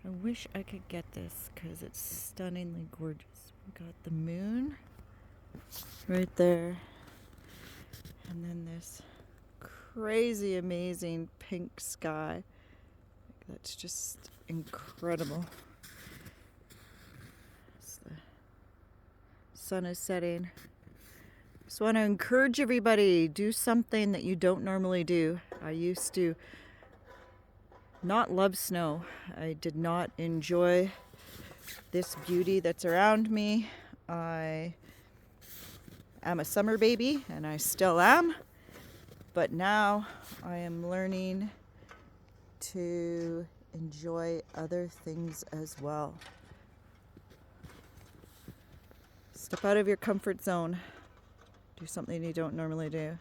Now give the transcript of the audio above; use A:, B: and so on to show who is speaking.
A: I wish I could get this because it's stunningly gorgeous. We got the moon right there, and then this crazy amazing pink sky. That's just incredible. As the sun is setting. Just want to encourage everybody, do something that you don't normally do. I used to not love snow. I did not enjoy this beauty that's around me. I am a summer baby, and I still am. But now I am learning to enjoy other things as well. Step out of your comfort zone. Do something you don't normally do.